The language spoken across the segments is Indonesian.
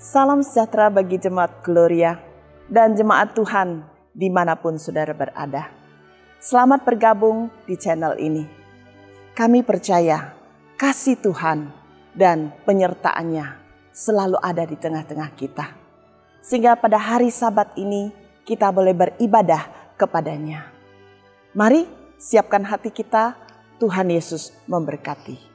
Salam sejahtera bagi jemaat Gloria dan jemaat Tuhan dimanapun saudara berada. Selamat bergabung di channel ini. Kami percaya kasih Tuhan dan penyertaannya selalu ada di tengah-tengah kita. Sehingga pada hari Sabat ini kita boleh beribadah kepadanya. Mari siapkan hati kita, Tuhan Yesus memberkati.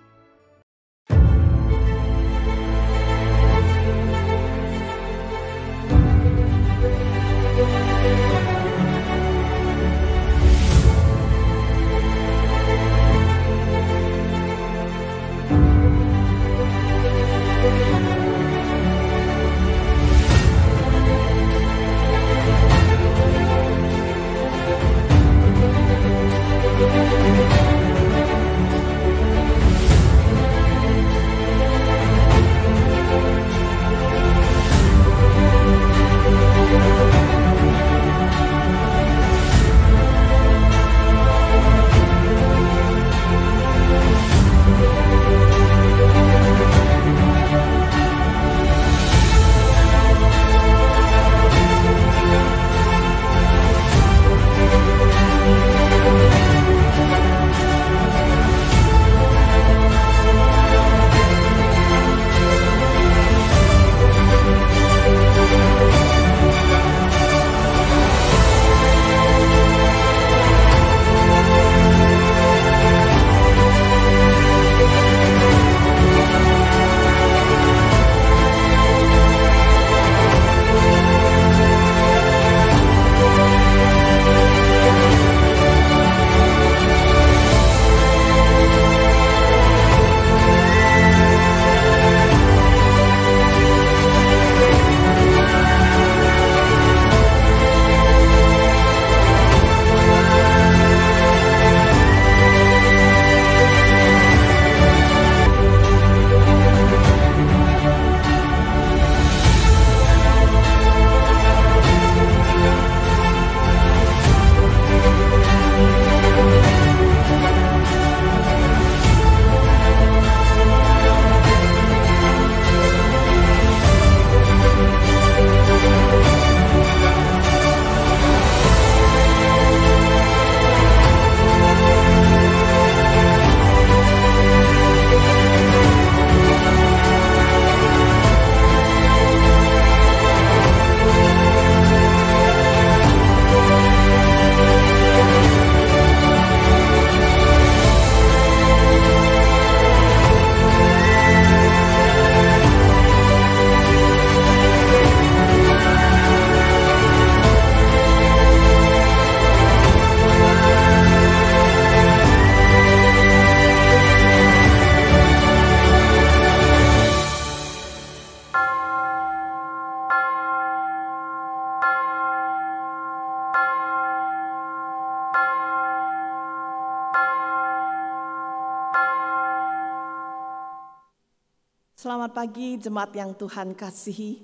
Selamat pagi jemaat yang Tuhan kasihi,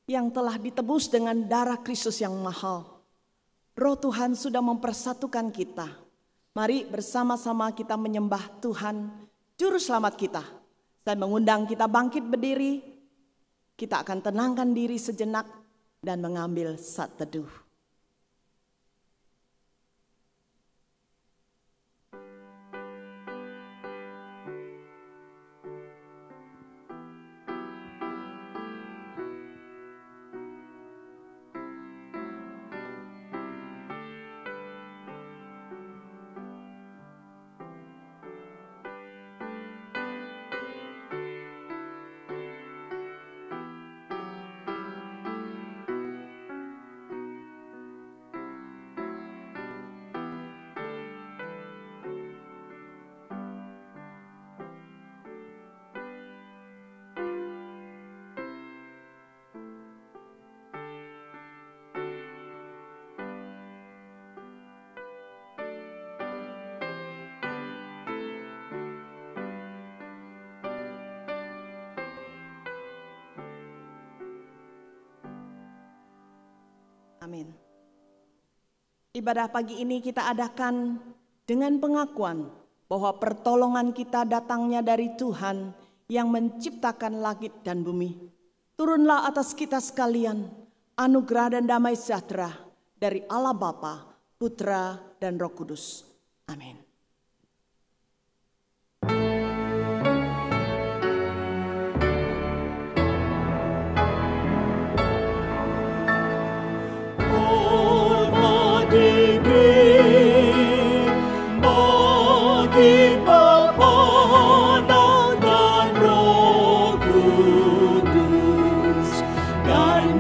yang telah ditebus dengan darah Kristus yang mahal. Roh Tuhan sudah mempersatukan kita. Mari bersama-sama kita menyembah Tuhan, Juru Selamat kita. Saya mengundang kita bangkit berdiri, kita akan tenangkan diri sejenak dan mengambil saat teduh. Amin. Ibadah pagi ini kita adakan dengan pengakuan bahwa pertolongan kita datangnya dari Tuhan yang menciptakan langit dan bumi. turunlah atas kita sekalian anugerah dan damai sejahtera dari Allah Bapa, Putra, dan Roh Kudus. Amin.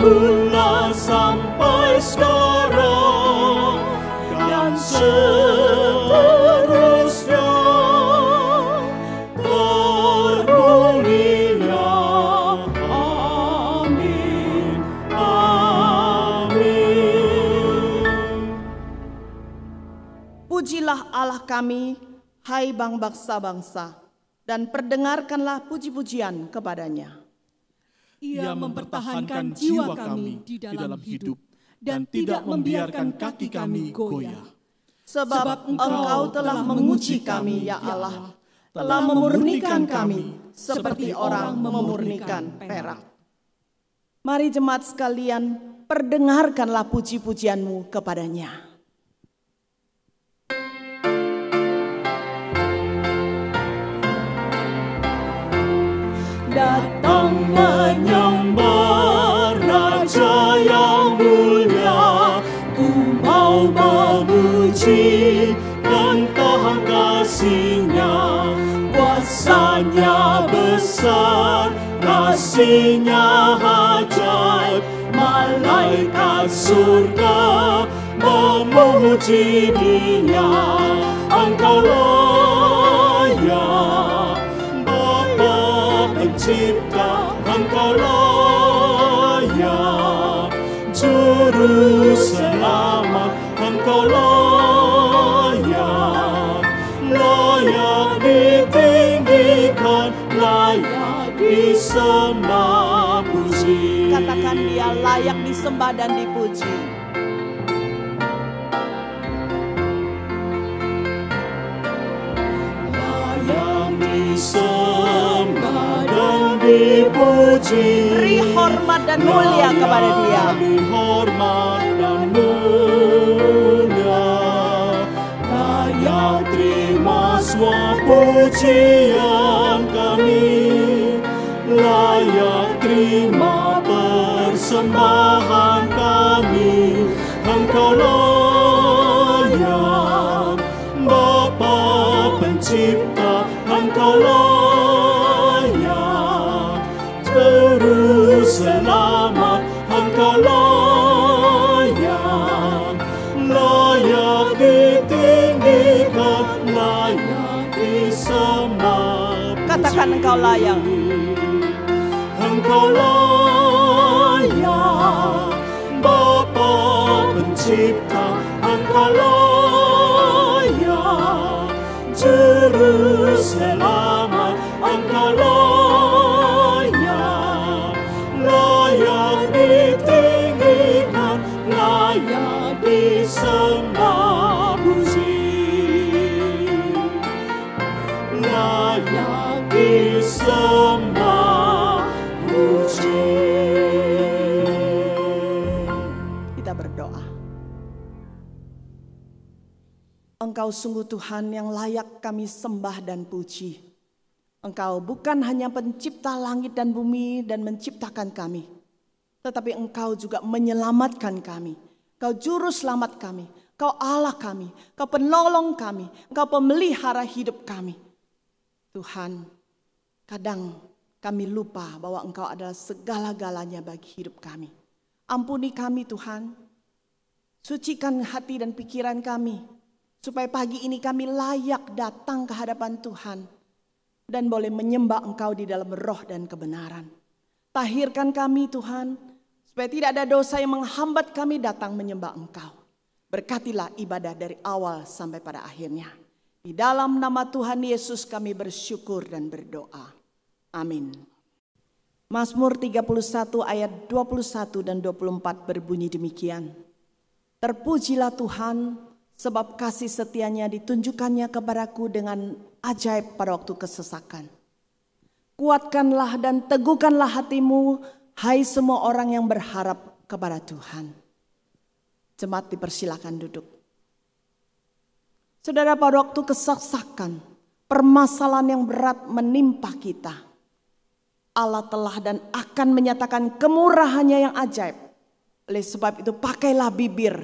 Mula sampai sekarang dan seterusnya termulia. Amin, amin. Pujilah Allah kami, hai bangsa-bangsa, dan perdengarkanlah puji-pujian kepadanya. Ia mempertahankan jiwa kami di dalam hidup dan tidak membiarkan kaki kami goyah. Sebab Engkau telah menguji kami, ya Allah, telah memurnikan kami seperti orang memurnikan perak. Mari jemaat sekalian, perdengarkanlah puji-pujianmu kepadanya. Datang menyembah Raja yang mulia, ku mau memuji dan tahan kasih-Nya. Kuasa-Nya besar, kasih-Nya ajaib, malaikat surga memuji Dia. Engkau layak, Pencipta, Engkau layak, Juru Selamat, Engkau layak, layak ditinggikan, layak disembah puji. Katakan Dia layak disembah dan dipuji. Layak disembah dan dipuji. Beri hormat dan mulia kepada Dia. Beri hormat dan mulia. Layak terima semua pujian kami. Layak terima persembahan kami. Engkau layak, Bapa Pencipta, Engkau layak, Juru Selamat, Engkau layak, layak ditinggikan, layak disembah. Katakan Engkau layak. Engkau layak, Bapa Pencipta, Engkau layak, Juru Selamat, Engkau layak, layak ditinggikan, layak disembah puji, layak disembah puji. Kita berdoa. Engkau sungguh Tuhan yang layak kami sembah dan puji. Engkau bukan hanya pencipta langit dan bumi dan menciptakan kami, tetapi Engkau juga menyelamatkan kami. Engkau juru selamat kami, Engkau Allah kami, Engkau penolong kami, Engkau pemelihara hidup kami. Tuhan, kadang kami lupa bahwa Engkau adalah segala-galanya bagi hidup kami. Ampuni kami Tuhan, sucikan hati dan pikiran kami, supaya pagi ini kami layak datang ke hadapan Tuhan dan boleh menyembah Engkau di dalam roh dan kebenaran. Tahirkan kami Tuhan, supaya tidak ada dosa yang menghambat kami datang menyembah Engkau. Berkatilah ibadah dari awal sampai pada akhirnya. Di dalam nama Tuhan Yesus kami bersyukur dan berdoa. Amin. Mazmur 31 ayat 21 dan 24 berbunyi demikian. Terpujilah Tuhan, sebab kasih setianya ditunjukkannya kepadaku dengan ajaib pada waktu kesesakan. Kuatkanlah dan teguhkanlah hatimu, Hai semua orang yang berharap kepada Tuhan. Jemaat dipersilakan duduk. Saudara, pada waktu kesesakan, permasalahan yang berat menimpa kita, Allah telah dan akan menyatakan kemurahannya yang ajaib. Oleh sebab itu pakailah bibir,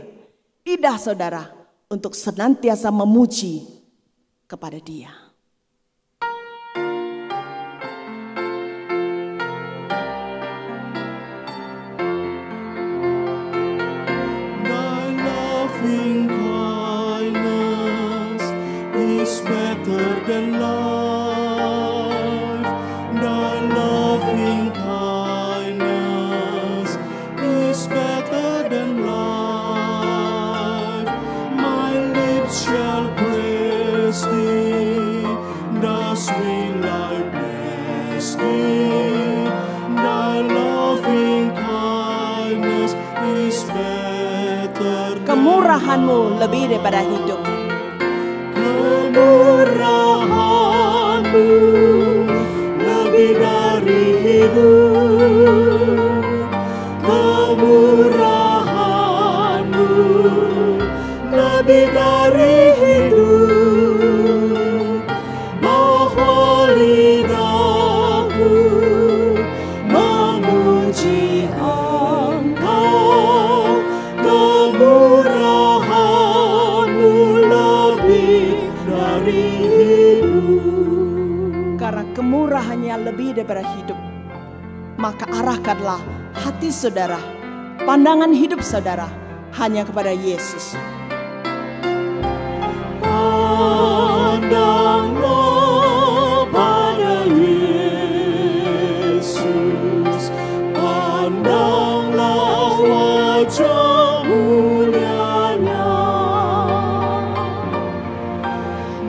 lidah saudara untuk senantiasa memuji kepada Dia. Thy loving kindness is better than life. Thy loving kindness is better than life. My lips shall praise Thee, thus will I praise Thee. Thy loving kindness is better than Kemurahan-Mu lebih daripada hidup. Kemurahan-Mu lebih dari hidup. Kemurahan-Mu lebih dari hidup. Bahwa lidahku memuji Engkau. Kemurahan-Mu lebih dari hidup. Karena kemurahannya lebih daripada hidup, maka arahkanlah hati saudara, pandangan hidup saudara hanya kepada Yesus. Pandanglah pada Yesus, pandanglah wajah mulianya.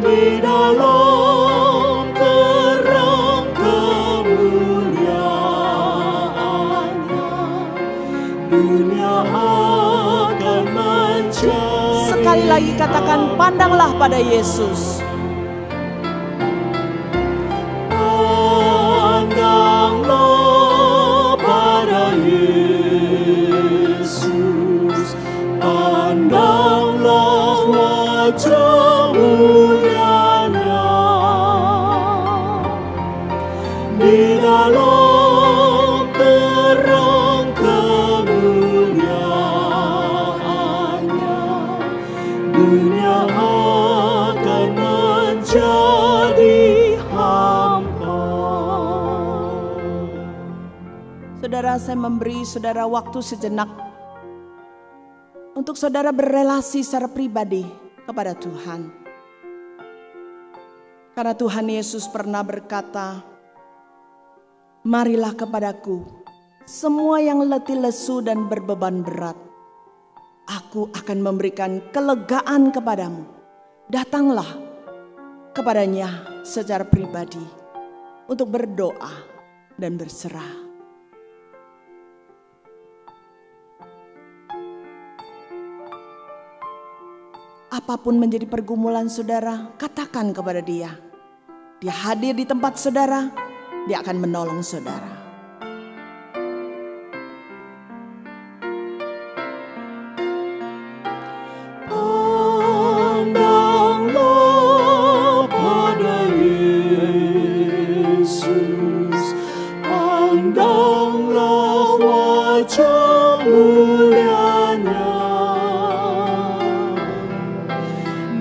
Di dalam terang kemuliaannya, dunia akan menjadi. Sekali lagi katakan, pandanglah pada Yesus. Pandanglah pada Yesus, pandanglah wajah mulianya. Di dalam terang kemuliaannya, dunia akan menjadi hampa. Saudara, saya memberi saudara waktu sejenak untuk saudara berelasi secara pribadi kepada Tuhan. Karena Tuhan Yesus pernah berkata, marilah kepadaku semua yang letih lesu dan berbeban berat. Aku akan memberikan kelegaan kepadamu. Datanglah kepadanya secara pribadi untuk berdoa dan berserah. Apapun menjadi pergumulan saudara, katakan kepada Dia. Dia hadir di tempat saudara, Dia akan menolong saudara. Pandanglah pada Yesus, pandanglah wajah mulianya.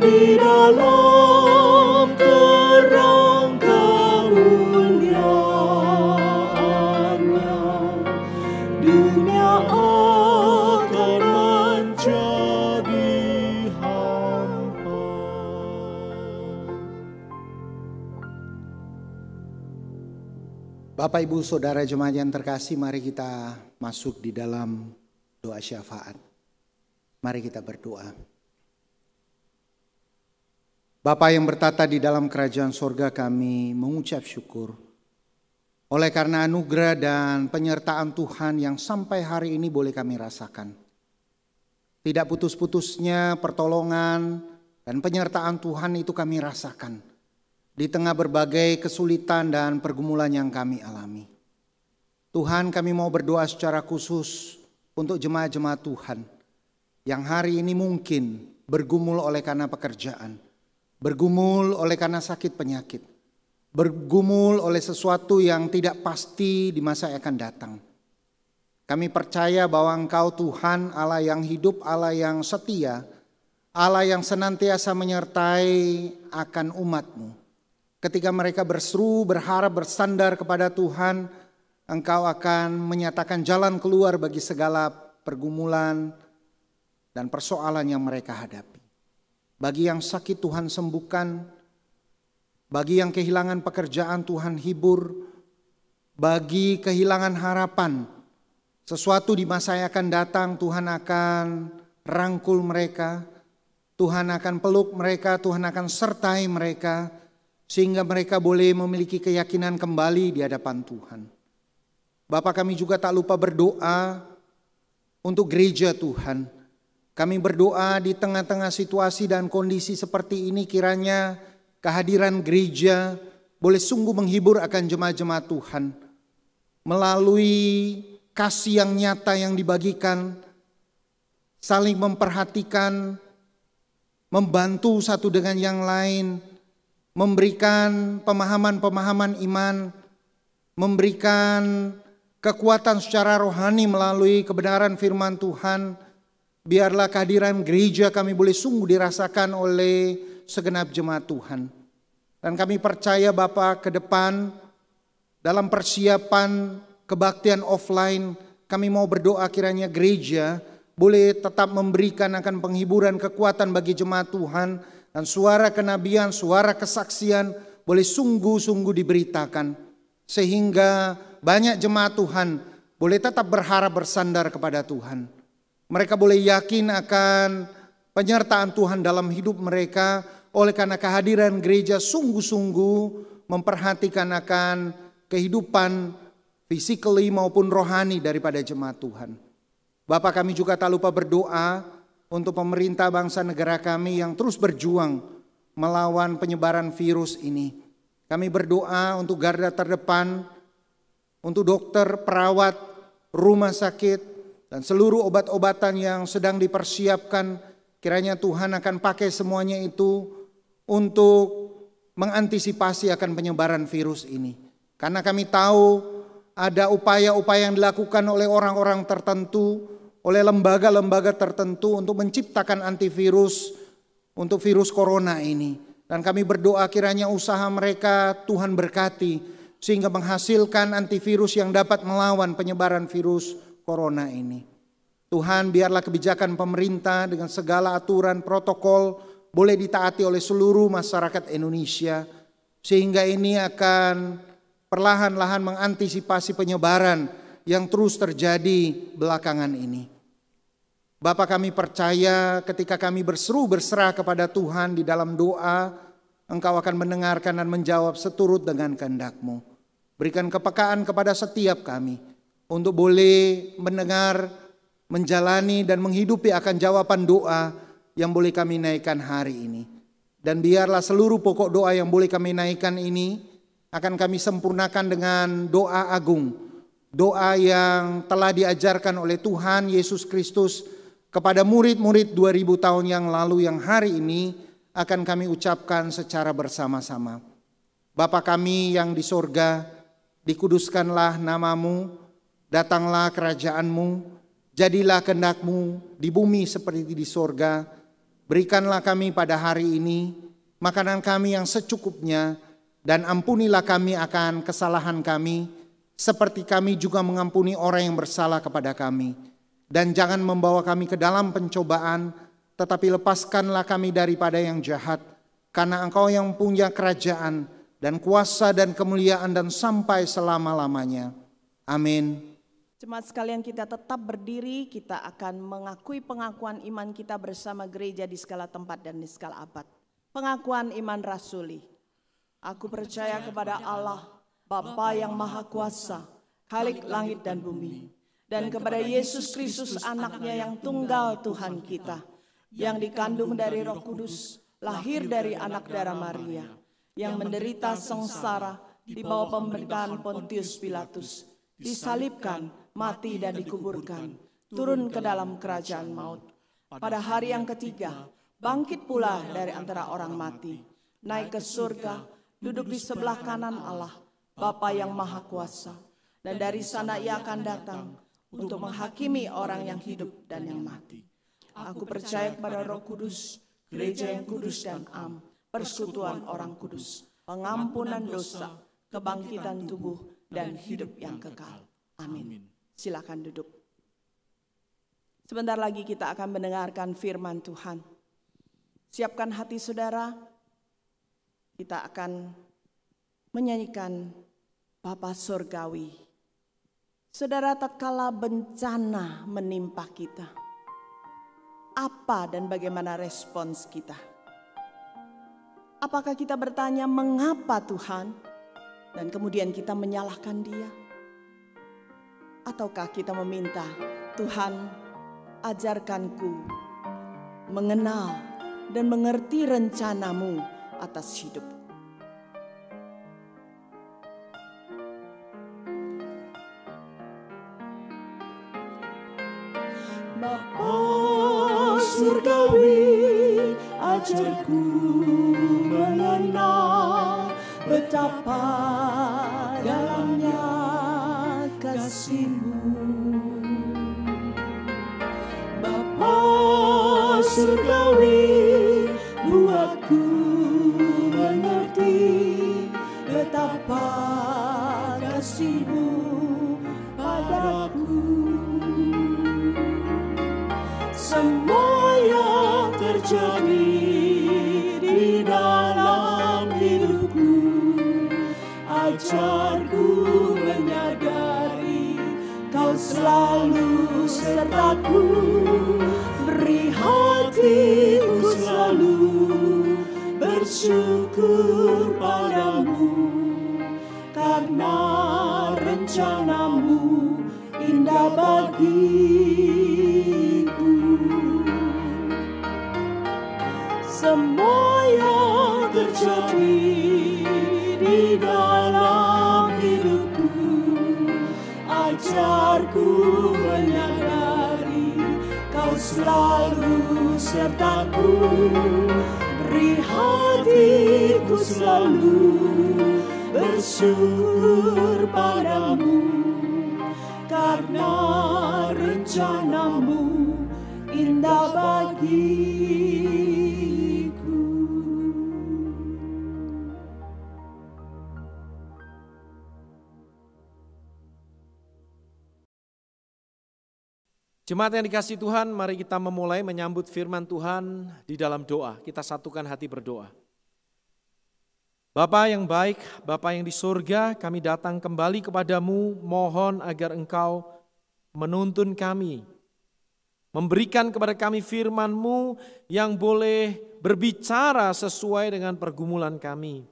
Di dalam terang kemuliaannya, dunia akan menjadi hampa. Bapak, Ibu, Saudara jemaat yang terkasih, mari kita masuk di dalam doa syafaat. Mari kita berdoa. Bapa yang bertata di dalam kerajaan sorga, kami mengucap syukur oleh karena anugerah dan penyertaan Tuhan yang sampai hari ini boleh kami rasakan. Tidak putus-putusnya pertolongan dan penyertaan Tuhan itu kami rasakan di tengah berbagai kesulitan dan pergumulan yang kami alami. Tuhan, kami mau berdoa secara khusus untuk jemaat-jemaat Tuhan yang hari ini mungkin bergumul oleh karena pekerjaan, bergumul oleh karena sakit penyakit, bergumul oleh sesuatu yang tidak pasti di masa yang akan datang. Kami percaya bahwa Engkau Tuhan, Allah yang hidup, Allah yang setia, Allah yang senantiasa menyertai akan umat-Mu. Ketika mereka berseru, berharap, bersandar kepada Tuhan, Engkau akan menyatakan jalan keluar bagi segala pergumulan dan persoalan yang mereka hadapi. Bagi yang sakit Tuhan sembuhkan, bagi yang kehilangan pekerjaan Tuhan hibur, bagi kehilangan harapan, sesuatu di masa yang akan datang Tuhan akan rangkul mereka, Tuhan akan peluk mereka, Tuhan akan sertai mereka, sehingga mereka boleh memiliki keyakinan kembali di hadapan Tuhan. Bapak, kami juga tak lupa berdoa untuk gereja Tuhan. Kami berdoa di tengah-tengah situasi dan kondisi seperti ini, kiranya kehadiran gereja boleh sungguh menghibur akan jemaat-jemaat Tuhan. Melalui kasih yang nyata yang dibagikan, saling memperhatikan, membantu satu dengan yang lain, memberikan pemahaman-pemahaman iman, memberikan kekuatan secara rohani melalui kebenaran firman Tuhan. Biarlah kehadiran gereja kami boleh sungguh dirasakan oleh segenap jemaat Tuhan. Dan kami percaya Bapa, ke depan dalam persiapan kebaktian offline, kami mau berdoa kiranya gereja boleh tetap memberikan akan penghiburan, kekuatan bagi jemaat Tuhan, dan suara kenabian, suara kesaksian boleh sungguh-sungguh diberitakan, sehingga banyak jemaat Tuhan boleh tetap berharap bersandar kepada Tuhan. Mereka boleh yakin akan penyertaan Tuhan dalam hidup mereka, oleh karena kehadiran gereja sungguh-sungguh memperhatikan akan kehidupan physically maupun rohani daripada jemaat Tuhan. Bapak, kami juga tak lupa berdoa untuk pemerintah bangsa negara kami yang terus berjuang melawan penyebaran virus ini. Kami berdoa untuk garda terdepan, untuk dokter, perawat, rumah sakit, dan seluruh obat-obatan yang sedang dipersiapkan. Kiranya Tuhan akan pakai semuanya itu untuk mengantisipasi akan penyebaran virus ini. Karena kami tahu ada upaya-upaya yang dilakukan oleh orang-orang tertentu, oleh lembaga-lembaga tertentu untuk menciptakan antivirus untuk virus corona ini. Dan kami berdoa kiranya usaha mereka Tuhan berkati, sehingga menghasilkan antivirus yang dapat melawan penyebaran virus corona ini. Tuhan, biarlah kebijakan pemerintah dengan segala aturan protokol boleh ditaati oleh seluruh masyarakat Indonesia, sehingga ini akan perlahan-lahan mengantisipasi penyebaran yang terus terjadi belakangan ini. Bapak, kami percaya ketika kami berseru berserah kepada Tuhan di dalam doa, Engkau akan mendengarkan dan menjawab seturut dengan kehendak-Mu. Berikan kepekaan kepada setiap kami untuk boleh mendengar, menjalani dan menghidupi akan jawaban doa yang boleh kami naikkan hari ini. Dan biarlah seluruh pokok doa yang boleh kami naikkan ini akan kami sempurnakan dengan doa agung. Doa yang telah diajarkan oleh Tuhan Yesus Kristus kepada murid-murid 2000 tahun yang lalu, yang hari ini akan kami ucapkan secara bersama-sama. Bapa kami yang di sorga, dikuduskanlah nama-Mu, datanglah kerajaan-Mu, jadilah kehendak-Mu di bumi seperti di sorga. Berikanlah kami pada hari ini makanan kami yang secukupnya, dan ampunilah kami akan kesalahan kami, seperti kami juga mengampuni orang yang bersalah kepada kami. Dan jangan membawa kami ke dalam pencobaan, tetapi lepaskanlah kami daripada yang jahat, karena Engkau yang punya kerajaan dan kuasa dan kemuliaan dan sampai selama-lamanya. Amin. Jemaat sekalian, kita tetap berdiri, kita akan mengakui pengakuan iman kita bersama gereja di segala tempat dan di segala abad. Pengakuan iman rasuli. Aku percaya kepada Allah, Bapa yang Maha Kuasa, Khalik langit dan bumi, dan kepada Yesus Kristus anaknya yang tunggal Tuhan kita, yang dikandung dari Roh Kudus, lahir dari anak darah Maria, yang menderita sengsara di bawah pemerintahan Pontius Pilatus, disalibkan, mati dan dikuburkan, turun ke dalam kerajaan maut. Pada hari yang ketiga, bangkit pula dari antara orang mati, naik ke surga, duduk di sebelah kanan Allah, Bapa yang Maha Kuasa. Dan dari sana ia akan datang untuk menghakimi orang yang hidup dan yang mati. Aku percaya kepada Roh Kudus, gereja yang kudus dan am, persekutuan orang kudus, pengampunan dosa, kebangkitan tubuh, dan hidup yang kekal. Amin. Silakan duduk. Sebentar lagi kita akan mendengarkan firman Tuhan. Siapkan hati saudara, kita akan menyanyikan Bapa Surgawi. Saudara, tatkala bencana menimpa kita, apa dan bagaimana respons kita? Apakah kita bertanya mengapa Tuhan, dan kemudian kita menyalahkan Dia? Ataukah kita meminta, Tuhan, ajarkanku mengenal dan mengerti rencana-Mu atas hidupku. Bapa Surgawi, ajarku mengenal betapa dalamnya kasih-Mu. Bapa Surgawi, buatku mengerti betapa kasih-Mu padaku. Semua yang terjadi di dalam hidupku, ajarku menyadari Kau selalu sertaku. Beri hatiku selalu bersyukur padamu, karena rencana-Mu indah bagiku. Semua yang terjadi di dalam hidupku, ajarku menyadari Kau selalu sertaku. Beri hatiku selalu bersyukur padamu, karena rencana-Mu indah bagiku. Jemaat yang dikasihi Tuhan, mari kita memulai menyambut firman Tuhan di dalam doa. Kita satukan hati berdoa. Bapa yang baik, Bapa yang di surga, kami datang kembali kepadamu, mohon agar Engkau menuntun kami, memberikan kepada kami firman-Mu yang boleh berbicara sesuai dengan pergumulan kami.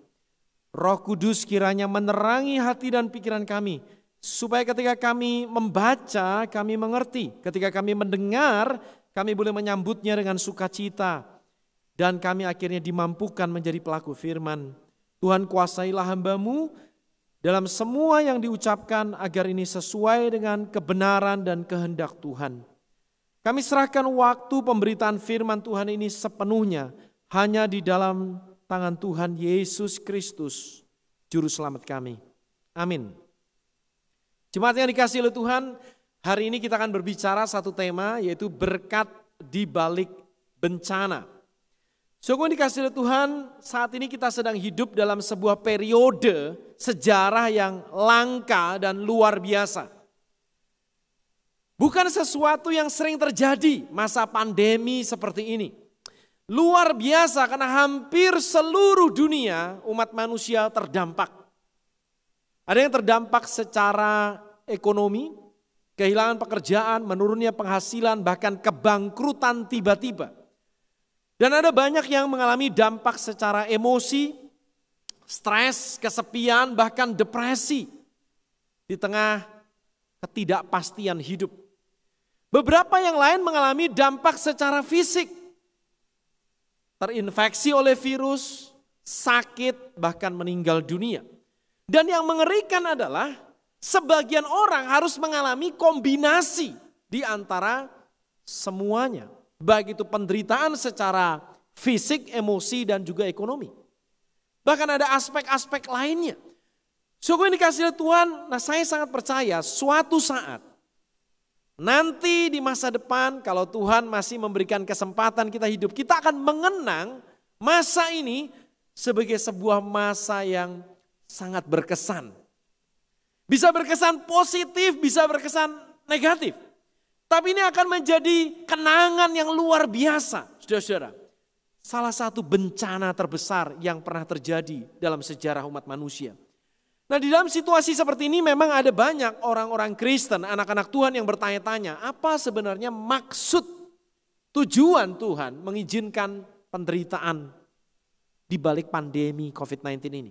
Roh Kudus kiranya menerangi hati dan pikiran kami, supaya ketika kami membaca, kami mengerti. Ketika kami mendengar, kami boleh menyambutnya dengan sukacita. Dan kami akhirnya dimampukan menjadi pelaku firman. Tuhan, kuasailah hamba-Mu dalam semua yang diucapkan, agar ini sesuai dengan kebenaran dan kehendak Tuhan. Kami serahkan waktu pemberitaan firman Tuhan ini sepenuhnya hanya di dalam tangan Tuhan Yesus Kristus, Juru Selamat kami. Amin. Jemaat yang dikasihi oleh Tuhan, hari ini kita akan berbicara satu tema, yaitu berkat di balik bencana. Sungguh dikasihi oleh Tuhan, saat ini kita sedang hidup dalam sebuah periode sejarah yang langka dan luar biasa. Bukan sesuatu yang sering terjadi masa pandemi seperti ini. Luar biasa karena hampir seluruh dunia umat manusia terdampak. Ada yang terdampak secara ekonomi, kehilangan pekerjaan, menurunnya penghasilan, bahkan kebangkrutan tiba-tiba. Dan ada banyak yang mengalami dampak secara emosi, stres, kesepian, bahkan depresi di tengah ketidakpastian hidup. Beberapa yang lain mengalami dampak secara fisik, terinfeksi oleh virus, sakit, bahkan meninggal dunia. Dan yang mengerikan adalah sebagian orang harus mengalami kombinasi di antara semuanya. Baik itu penderitaan secara fisik, emosi, dan juga ekonomi. Bahkan ada aspek-aspek lainnya. Sungguh ini kasih Tuhan, nah saya sangat percaya suatu saat nanti di masa depan kalau Tuhan masih memberikan kesempatan kita hidup, kita akan mengenang masa ini sebagai sebuah masa yang sangat berkesan. Bisa berkesan positif, bisa berkesan negatif. Tapi ini akan menjadi kenangan yang luar biasa, saudara-saudara. Salah satu bencana terbesar yang pernah terjadi dalam sejarah umat manusia. Nah, di dalam situasi seperti ini memang ada banyak orang-orang Kristen, anak-anak Tuhan yang bertanya-tanya, apa sebenarnya maksud tujuan Tuhan mengizinkan penderitaan di balik pandemi COVID-19 ini.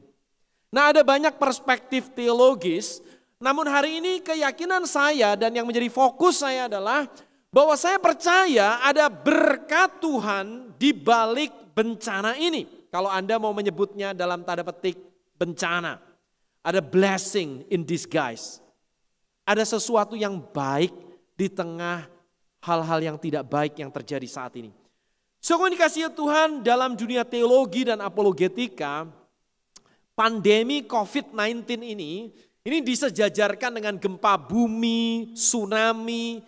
Nah, ada banyak perspektif teologis, namun hari ini keyakinan saya dan yang menjadi fokus saya adalah bahwa saya percaya ada berkat Tuhan di balik bencana ini. Kalau Anda mau menyebutnya dalam tanda petik bencana. Ada blessing in disguise. Ada sesuatu yang baik di tengah hal-hal yang tidak baik yang terjadi saat ini. Sungguh dikasihi Tuhan dalam dunia teologi dan apologetika, pandemi COVID-19 ini disejajarkan dengan gempa bumi, tsunami,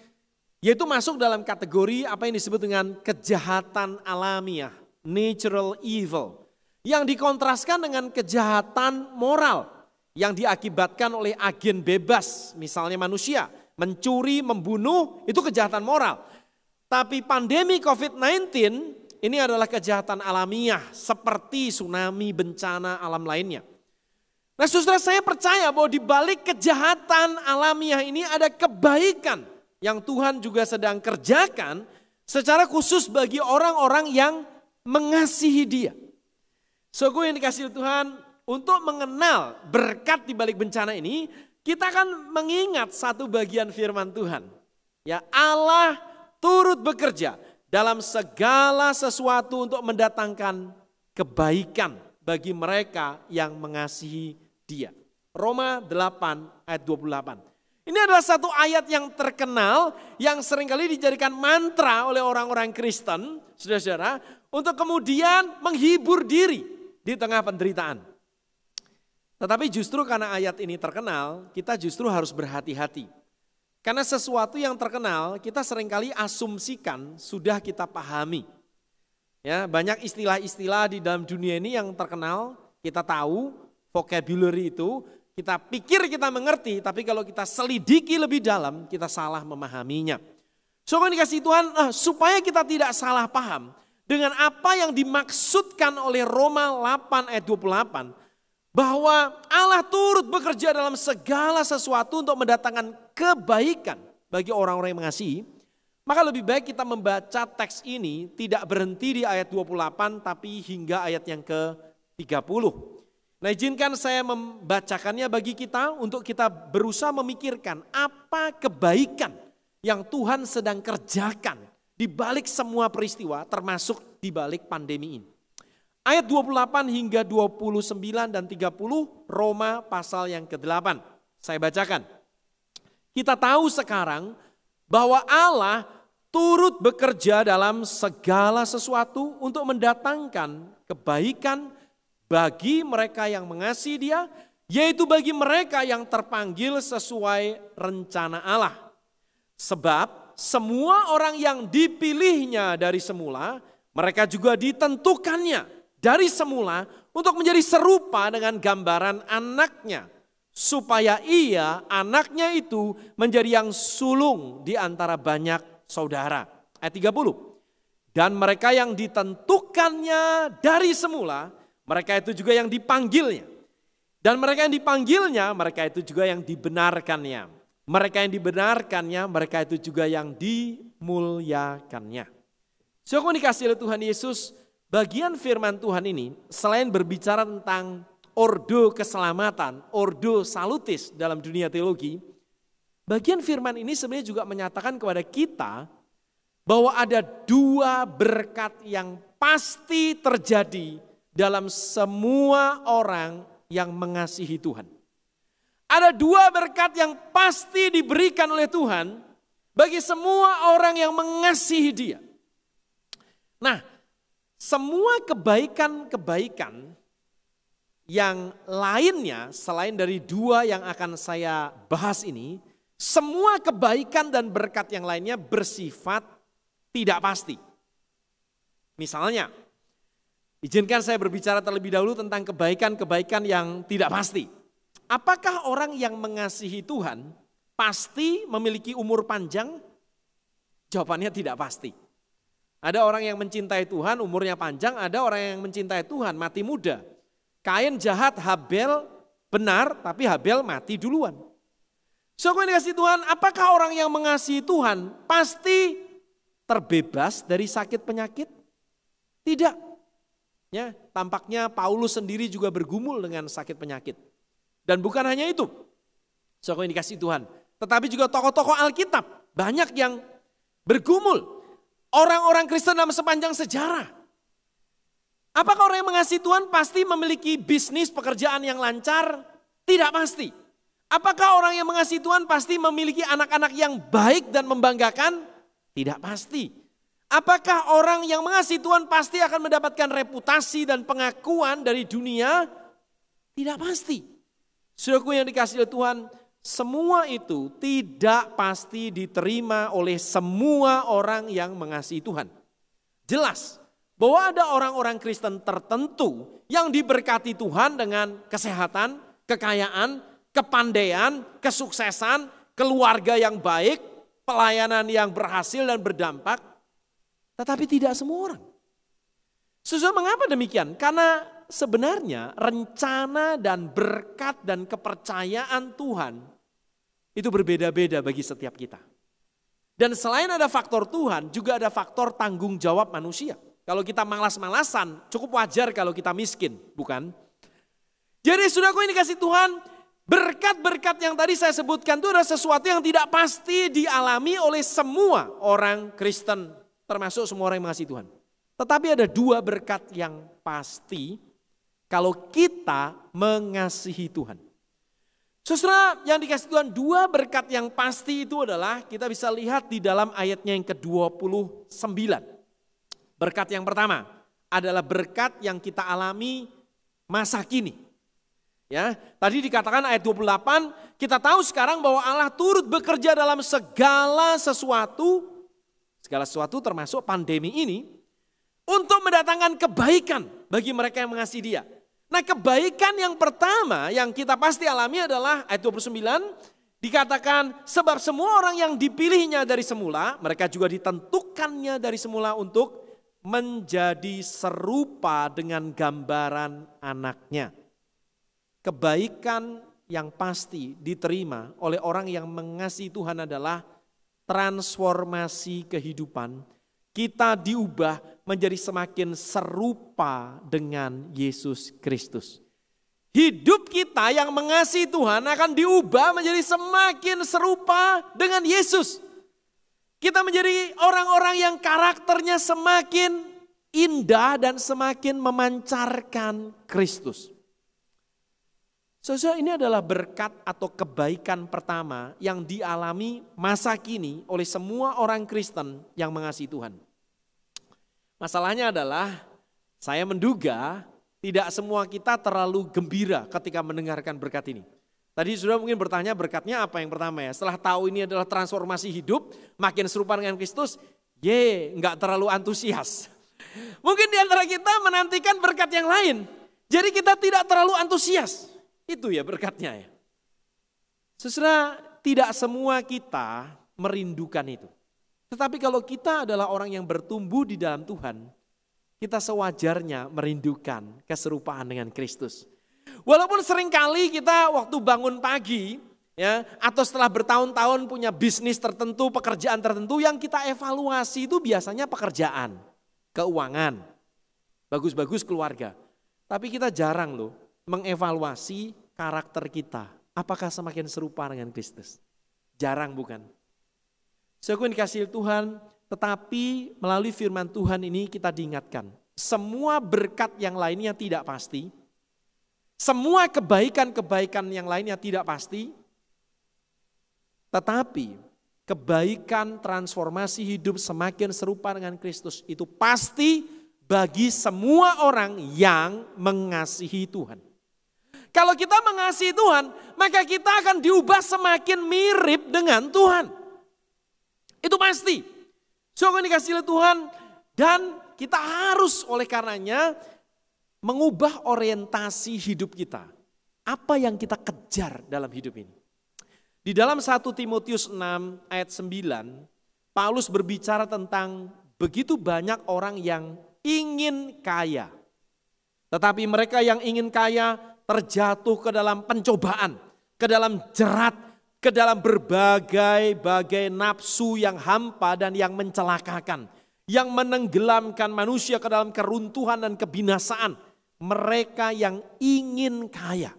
yaitu masuk dalam kategori apa yang disebut dengan kejahatan alamiah, natural evil. Yang dikontraskan dengan kejahatan moral yang diakibatkan oleh agen bebas, misalnya manusia. Mencuri, membunuh, itu kejahatan moral. Tapi pandemi COVID-19 ini adalah kejahatan alamiah seperti tsunami, bencana alam lainnya. Nah saudara, saya percaya bahwa di balik kejahatan alamiah ini ada kebaikan yang Tuhan juga sedang kerjakan secara khusus bagi orang-orang yang mengasihi Dia. Sungguh yang dikasihi Tuhan, untuk mengenal berkat di balik bencana ini, kita akan mengingat satu bagian firman Tuhan. Ya, Allah turut bekerja dalam segala sesuatu untuk mendatangkan kebaikan bagi mereka yang mengasihi Dia. Roma 8 ayat 28. Ini adalah satu ayat yang terkenal, yang seringkali dijadikan mantra oleh orang-orang Kristen, saudara-saudara, untuk kemudian menghibur diri di tengah penderitaan. Tetapi justru karena ayat ini terkenal, kita justru harus berhati-hati. Karena sesuatu yang terkenal, kita seringkali asumsikan sudah kita pahami. Ya, banyak istilah-istilah di dalam dunia ini yang terkenal, kita tahu, vocabulary itu, kita pikir kita mengerti, tapi kalau kita selidiki lebih dalam, kita salah memahaminya. Soalnya dikasih Tuhan, supaya kita tidak salah paham dengan apa yang dimaksudkan oleh Roma 8 ayat 28, bahwa Allah turut bekerja dalam segala sesuatu untuk mendatangkan kebaikan bagi orang-orang yang mengasihi, maka lebih baik kita membaca teks ini tidak berhenti di ayat 28, tapi hingga ayat yang ke-30. Nah, izinkan saya membacakannya bagi kita untuk kita berusaha memikirkan apa kebaikan yang Tuhan sedang kerjakan di balik semua peristiwa termasuk di balik pandemi ini. Ayat 28 hingga 29 dan 30 Roma pasal yang ke-8. Saya bacakan. Kita tahu sekarang bahwa Allah turut bekerja dalam segala sesuatu untuk mendatangkan kebaikan bagi mereka yang mengasihi Dia, yaitu bagi mereka yang terpanggil sesuai rencana Allah. Sebab semua orang yang dipilihnya dari semula, mereka juga ditentukannya dari semula untuk menjadi serupa dengan gambaran anaknya, supaya ia, anaknya itu, menjadi yang sulung di antara banyak saudara. Ayat 30. Dan mereka yang ditentukannya dari semula, mereka itu juga yang dipanggilnya. Dan mereka yang dipanggilnya, mereka itu juga yang dibenarkannya. Mereka yang dibenarkannya, mereka itu juga yang dimuliakannya. Syukur dikasihi oleh Tuhan Yesus, bagian firman Tuhan ini selain berbicara tentang ordo keselamatan, ordo salutis dalam dunia teologi, bagian firman ini sebenarnya juga menyatakan kepada kita bahwa ada dua berkat yang pasti terjadi dalam semua orang yang mengasihi Tuhan. Ada dua berkat yang pasti diberikan oleh Tuhan bagi semua orang yang mengasihi Dia. Nah, semua kebaikan-kebaikan yang lainnya selain dari dua yang akan saya bahas ini, semua kebaikan dan berkat yang lainnya bersifat tidak pasti. Misalnya, izinkan saya berbicara terlebih dahulu tentang kebaikan-kebaikan yang tidak pasti. Apakah orang yang mengasihi Tuhan pasti memiliki umur panjang? Jawabannya tidak pasti. Ada orang yang mencintai Tuhan umurnya panjang, ada orang yang mencintai Tuhan mati muda. Kain jahat, Habel benar, tapi Habel mati duluan. Saudara yang dikasihi Tuhan, apakah orang yang mengasihi Tuhan pasti terbebas dari sakit penyakit? Tidak. Ya, tampaknya Paulus sendiri juga bergumul dengan sakit penyakit. Dan bukan hanya itu, saudara yang dikasihi Tuhan, tetapi juga tokoh-tokoh Alkitab banyak yang bergumul. Orang-orang Kristen dalam sepanjang sejarah. Apakah orang yang mengasihi Tuhan pasti memiliki bisnis pekerjaan yang lancar? Tidak pasti. Apakah orang yang mengasihi Tuhan pasti memiliki anak-anak yang baik dan membanggakan? Tidak pasti. Apakah orang yang mengasihi Tuhan pasti akan mendapatkan reputasi dan pengakuan dari dunia? Tidak pasti. Saudaraku yang dikasihi oleh Tuhan, semua itu tidak pasti diterima oleh semua orang yang mengasihi Tuhan. Jelas bahwa ada orang-orang Kristen tertentu yang diberkati Tuhan dengan kesehatan, kekayaan, kepandaian, kesuksesan, keluarga yang baik, pelayanan yang berhasil dan berdampak. Tetapi tidak semua orang. Saudara, mengapa demikian? Karena sebenarnya rencana dan berkat dan kepercayaan Tuhan itu berbeda-beda bagi setiap kita. Dan selain ada faktor Tuhan, juga ada faktor tanggung jawab manusia. Kalau kita malas-malasan, cukup wajar kalau kita miskin, bukan? Jadi saudaraku yang dikasihi Tuhan, berkat-berkat yang tadi saya sebutkan itu adalah sesuatu yang tidak pasti dialami oleh semua orang Kristen, termasuk semua orang yang mengasihi Tuhan. Tetapi ada dua berkat yang pasti kalau kita mengasihi Tuhan. Saudara yang dikasihi Tuhan, dua berkat yang pasti itu adalah kita bisa lihat di dalam ayatnya yang ke-29. Berkat yang pertama adalah berkat yang kita alami masa kini. Ya, tadi dikatakan ayat 28, kita tahu sekarang bahwa Allah turut bekerja dalam segala sesuatu termasuk pandemi ini, untuk mendatangkan kebaikan bagi mereka yang mengasihi Dia. Nah, kebaikan yang pertama yang kita pasti alami adalah ayat 29, dikatakan sebab semua orang yang dipilihnya dari semula, mereka juga ditentukannya dari semula untuk menjadi serupa dengan gambaran anaknya. Kebaikan yang pasti diterima oleh orang yang mengasihi Tuhan adalah transformasi kehidupan. Kita diubah menjadi semakin serupa dengan Yesus Kristus. Hidup kita yang mengasihi Tuhan akan diubah menjadi semakin serupa dengan Yesus. Kita menjadi orang-orang yang karakternya semakin indah dan semakin memancarkan Kristus. Saudara, ini adalah berkat atau kebaikan pertama yang dialami masa kini oleh semua orang Kristen yang mengasihi Tuhan. Masalahnya adalah saya menduga tidak semua kita terlalu gembira ketika mendengarkan berkat ini. Tadi sudah mungkin bertanya berkatnya apa yang pertama ya. Setelah tahu ini adalah transformasi hidup, makin serupa dengan Kristus, enggak terlalu antusias. Mungkin di antara kita menantikan berkat yang lain. Jadi kita tidak terlalu antusias. Itu ya berkatnya ya. Saudara, tidak semua kita merindukan itu. Tetapi kalau kita adalah orang yang bertumbuh di dalam Tuhan, kita sewajarnya merindukan keserupaan dengan Kristus. Walaupun seringkali kita waktu bangun pagi ya, atau setelah bertahun-tahun punya bisnis tertentu, pekerjaan tertentu, yang kita evaluasi itu biasanya pekerjaan, keuangan, bagus-bagus keluarga. Tapi kita jarang loh mengevaluasi karakter kita. Apakah semakin serupa dengan Kristus? Jarang bukan? Saya dikasihi Tuhan, tetapi melalui firman Tuhan ini kita diingatkan. Semua berkat yang lainnya tidak pasti. Semua kebaikan-kebaikan yang lainnya tidak pasti, tetapi kebaikan transformasi hidup semakin serupa dengan Kristus itu pasti bagi semua orang yang mengasihi Tuhan. Kalau kita mengasihi Tuhan, maka kita akan diubah semakin mirip dengan Tuhan. Itu pasti. Sungguh dikasihi oleh Tuhan, dan kita harus oleh karenanya mengubah orientasi hidup kita. Apa yang kita kejar dalam hidup ini. Di dalam 1 Timotius 6 ayat 9, Paulus berbicara tentang begitu banyak orang yang ingin kaya. Tetapi mereka yang ingin kaya terjatuh ke dalam pencobaan, ke dalam jerat, ke dalam berbagai nafsu yang hampa dan yang mencelakakan. Yang menenggelamkan manusia ke dalam keruntuhan dan kebinasaan. Mereka yang ingin kaya.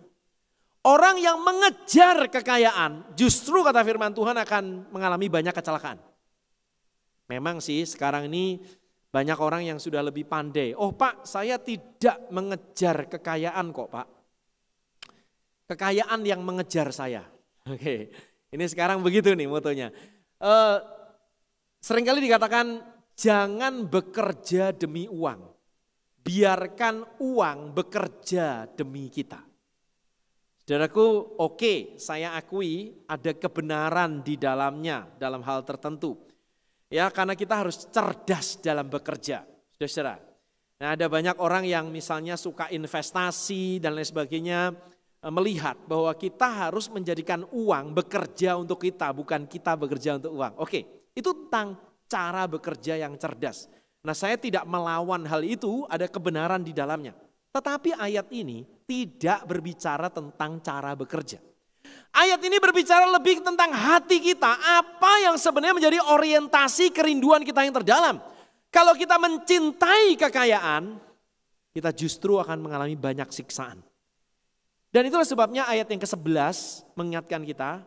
Orang yang mengejar kekayaan justru kata firman Tuhan akan mengalami banyak kecelakaan. Memang sih sekarang ini banyak orang yang sudah lebih pandai. Oh Pak, saya tidak mengejar kekayaan kok Pak. Kekayaan yang mengejar saya. Oke, ini sekarang begitu nih motonya. Seringkali dikatakan jangan bekerja demi uang. Biarkan uang bekerja demi kita. Saudaraku, oke, saya akui ada kebenaran di dalamnya dalam hal tertentu. Ya, karena kita harus cerdas dalam bekerja. Saudara. Nah, ada banyak orang yang misalnya suka investasi dan lain sebagainya, melihat bahwa kita harus menjadikan uang bekerja untuk kita, bukan kita bekerja untuk uang. Oke, itu tentang cara bekerja yang cerdas. Nah, saya tidak melawan hal itu, ada kebenaran di dalamnya. Tetapi ayat ini tidak berbicara tentang cara bekerja. Ayat ini berbicara lebih tentang hati kita, apa yang sebenarnya menjadi orientasi kerinduan kita yang terdalam. Kalau kita mencintai kekayaan, kita justru akan mengalami banyak siksaan. Dan itulah sebabnya ayat yang ke-11 mengingatkan kita,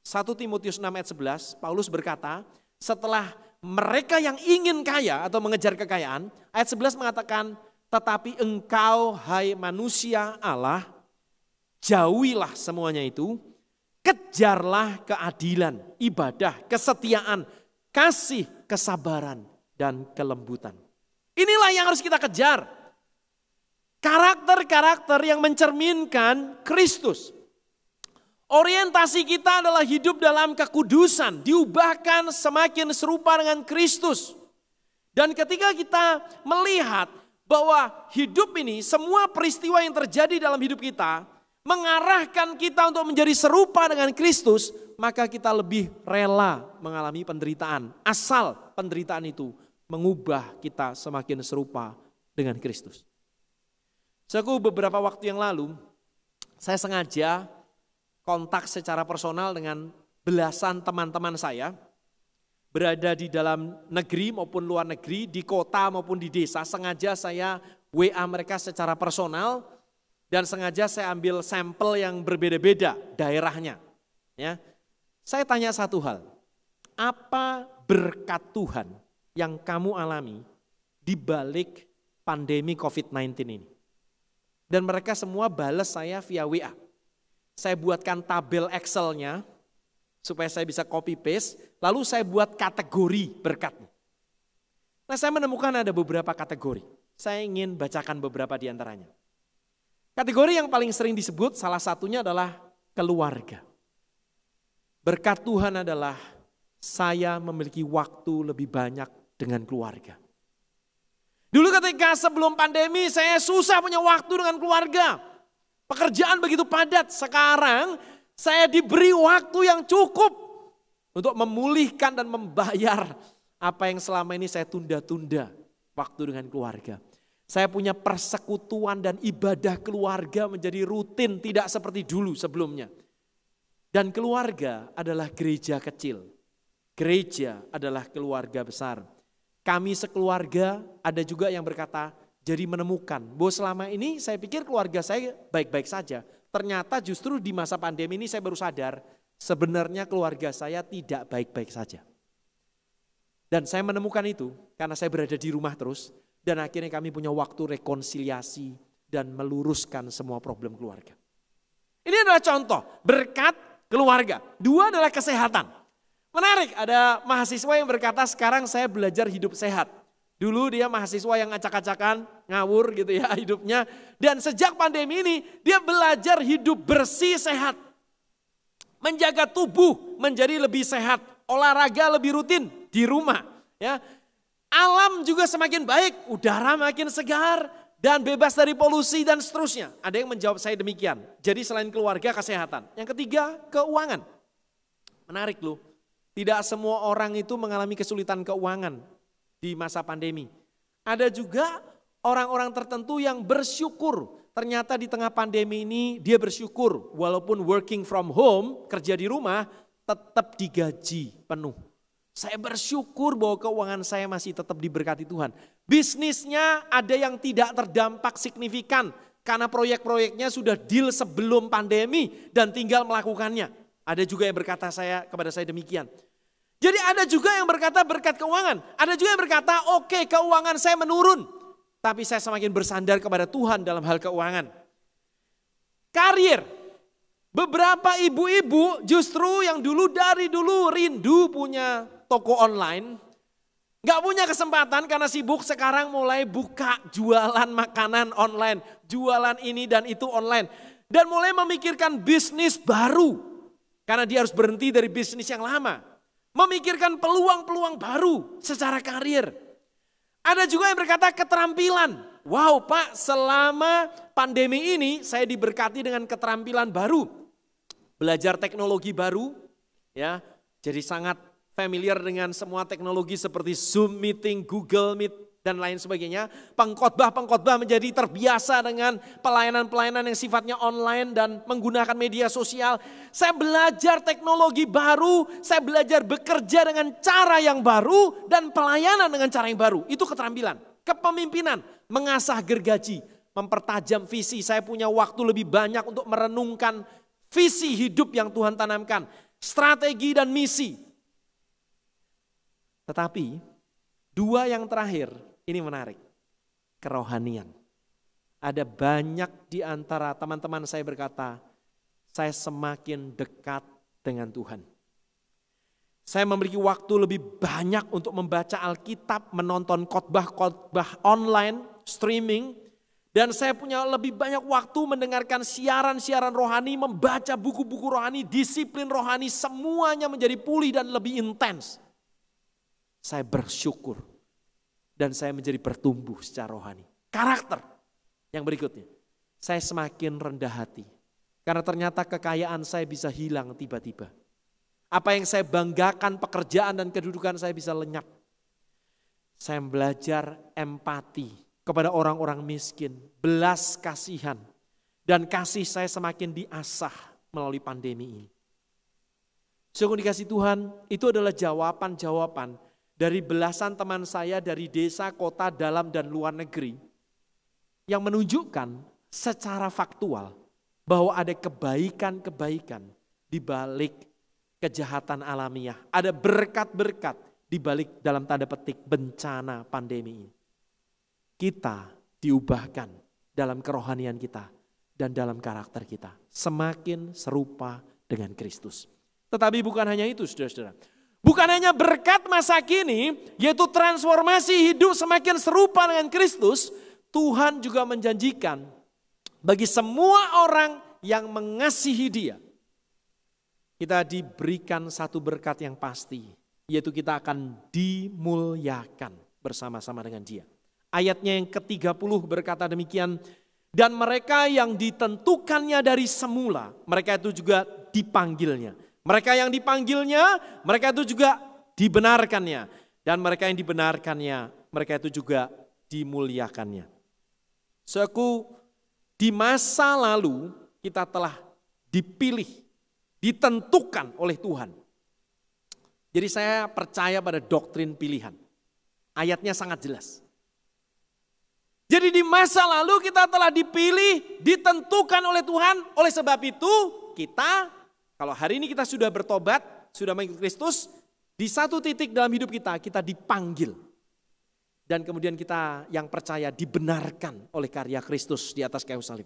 1 Timotius 6 ayat 11, Paulus berkata, setelah mereka yang ingin kaya atau mengejar kekayaan, ayat 11 mengatakan, tetapi engkau hai manusia Allah, jauhilah semuanya itu, kejarlah keadilan, ibadah, kesetiaan, kasih, kesabaran, dan kelembutan. Inilah yang harus kita kejar. Karakter-karakter yang mencerminkan Kristus. Orientasi kita adalah hidup dalam kekudusan, diubahkan semakin serupa dengan Kristus. Dan ketika kita melihat bahwa hidup ini, semua peristiwa yang terjadi dalam hidup kita, mengarahkan kita untuk menjadi serupa dengan Kristus, maka kita lebih rela mengalami penderitaan. Asal penderitaan itu mengubah kita semakin serupa dengan Kristus. Beberapa waktu yang lalu, saya sengaja kontak secara personal dengan belasan teman-teman saya, berada di dalam negeri maupun luar negeri, di kota maupun di desa. Sengaja saya WA mereka secara personal dan sengaja saya ambil sampel yang berbeda-beda daerahnya. Ya, saya tanya satu hal, apa berkat Tuhan yang kamu alami di balik pandemi COVID-19 ini? Dan mereka semua balas saya via WA. Saya buatkan tabel Excel-nya supaya saya bisa copy paste, lalu saya buat kategori berkatnya. Nah, saya menemukan ada beberapa kategori. Saya ingin bacakan beberapa di antaranya. Kategori yang paling sering disebut salah satunya adalah keluarga. Berkat Tuhan adalah saya memiliki waktu lebih banyak dengan keluarga. Dulu ketika sebelum pandemi saya susah punya waktu dengan keluarga. Pekerjaan begitu padat. Sekarang saya diberi waktu yang cukup untuk memulihkan dan membayar apa yang selama ini saya tunda-tunda waktu dengan keluarga. Saya punya persekutuan dan ibadah keluarga menjadi rutin, tidak seperti dulu sebelumnya. Dan keluarga adalah gereja kecil. Gereja adalah keluarga besar. Kami sekeluarga, ada juga yang berkata, jadi menemukan bahwa selama ini saya pikir keluarga saya baik-baik saja. Ternyata justru di masa pandemi ini saya baru sadar, sebenarnya keluarga saya tidak baik-baik saja. Dan saya menemukan itu karena saya berada di rumah terus, dan akhirnya kami punya waktu rekonsiliasi, dan meluruskan semua problem keluarga. Ini adalah contoh berkat keluarga. 2 adalah kesehatan. Menarik, ada mahasiswa yang berkata sekarang saya belajar hidup sehat. Dulu dia mahasiswa yang acak-acakan, ngawur gitu ya hidupnya. Dan sejak pandemi ini dia belajar hidup bersih sehat. Menjaga tubuh menjadi lebih sehat. Olahraga lebih rutin di rumah. Ya. Alam juga semakin baik, udara makin segar dan bebas dari polusi dan seterusnya. Ada yang menjawab saya demikian. Jadi selain keluarga, kesehatan. Yang ketiga, keuangan. Menarik loh. Tidak semua orang itu mengalami kesulitan keuangan di masa pandemi. Ada juga orang-orang tertentu yang bersyukur. Ternyata di tengah pandemi ini dia bersyukur. Walaupun working from home, kerja di rumah, tetap digaji penuh. Saya bersyukur bahwa keuangan saya masih tetap diberkati Tuhan. Bisnisnya ada yang tidak terdampak signifikan. Karena proyek-proyeknya sudah deal sebelum pandemi dan tinggal melakukannya. Ada juga yang berkata kepada saya demikian. Jadi ada juga yang berkata berkat keuangan. Ada juga yang berkata oke, keuangan saya menurun. Tapi saya semakin bersandar kepada Tuhan dalam hal keuangan. Karir. Beberapa ibu-ibu justru yang dari dulu rindu punya toko online. Gak punya kesempatan karena sibuk sekarang mulai buka jualan makanan online. Jualan ini dan itu online. Dan mulai memikirkan bisnis baru. Karena dia harus berhenti dari bisnis yang lama. Memikirkan peluang-peluang baru secara karir. Ada juga yang berkata keterampilan. Wow Pak, selama pandemi ini saya diberkati dengan keterampilan baru. Belajar teknologi baru, ya, jadi sangat familiar dengan semua teknologi seperti Zoom meeting, Google Meet, dan lain sebagainya. Pengkhotbah menjadi terbiasa dengan pelayanan-pelayanan yang sifatnya online dan menggunakan media sosial. Saya belajar teknologi baru, saya belajar bekerja dengan cara yang baru dan pelayanan dengan cara yang baru. Itu keterampilan. Kepemimpinan, mengasah gergaji, mempertajam visi. Saya punya waktu lebih banyak untuk merenungkan visi hidup yang Tuhan tanamkan. Strategi dan misi. Tetapi 2 yang terakhir ini menarik. Kerohanian. Ada banyak di antara teman-teman saya berkata, saya semakin dekat dengan Tuhan. Saya memiliki waktu lebih banyak untuk membaca Alkitab, menonton khotbah-khotbah online, streaming. Dan saya punya lebih banyak waktu mendengarkan siaran-siaran rohani, membaca buku-buku rohani, disiplin rohani, semuanya menjadi pulih dan lebih intens. Saya bersyukur dan saya menjadi bertumbuh secara rohani. Karakter yang berikutnya, saya semakin rendah hati. Karena ternyata kekayaan saya bisa hilang tiba-tiba. Apa yang saya banggakan, pekerjaan dan kedudukan saya bisa lenyap. Saya belajar empati kepada orang-orang miskin, belas kasihan, dan kasih saya semakin diasah melalui pandemi ini. Sungguh dikasih Tuhan, itu adalah jawaban-jawaban dari belasan teman saya dari desa, kota, dalam dan luar negeri yang menunjukkan secara faktual bahwa ada kebaikan-kebaikan di balik kejahatan alamiah, ada berkat-berkat di balik dalam tanda petik bencana pandemi ini. Kita diubahkan dalam kerohanian kita dan dalam karakter kita. Semakin serupa dengan Kristus. Tetapi bukan hanya itu saudara-saudara. Bukan hanya berkat masa kini, yaitu transformasi hidup semakin serupa dengan Kristus. Tuhan juga menjanjikan bagi semua orang yang mengasihi Dia. Kita diberikan satu berkat yang pasti, yaitu kita akan dimuliakan bersama-sama dengan Dia. Ayatnya yang ke-30 berkata demikian, dan mereka yang ditentukannya dari semula, mereka itu juga dipanggilnya. Mereka yang dipanggilnya, mereka itu juga dibenarkannya. Dan mereka yang dibenarkannya, mereka itu juga dimuliakannya. Saudaraku, di masa lalu kita telah dipilih, ditentukan oleh Tuhan. Jadi saya percaya pada doktrin pilihan. Ayatnya sangat jelas. Jadi di masa lalu kita telah dipilih, ditentukan oleh Tuhan. Oleh sebab itu kita, kalau hari ini kita sudah bertobat, sudah mengikuti Kristus, di satu titik dalam hidup kita, kita dipanggil. Dan kemudian kita yang percaya dibenarkan oleh karya Kristus di atas kayu salib.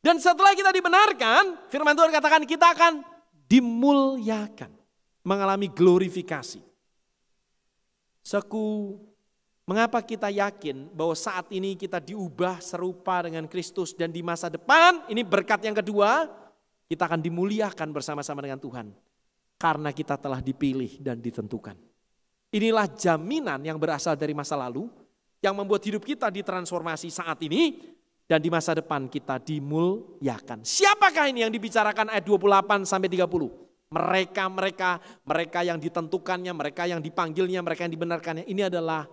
Dan setelah kita dibenarkan, firman Tuhan katakan kita akan dimuliakan. Mengalami glorifikasi. Mengapa kita yakin bahwa saat ini kita diubah serupa dengan Kristus dan di masa depan, ini berkat yang kedua, kita akan dimuliakan bersama-sama dengan Tuhan. Karena kita telah dipilih dan ditentukan. Inilah jaminan yang berasal dari masa lalu, yang membuat hidup kita ditransformasi saat ini, dan di masa depan kita dimuliakan. Siapakah ini yang dibicarakan ayat 28 sampai 30? Mereka yang ditentukannya, mereka yang dipanggilnya, mereka yang dibenarkannya. Ini adalah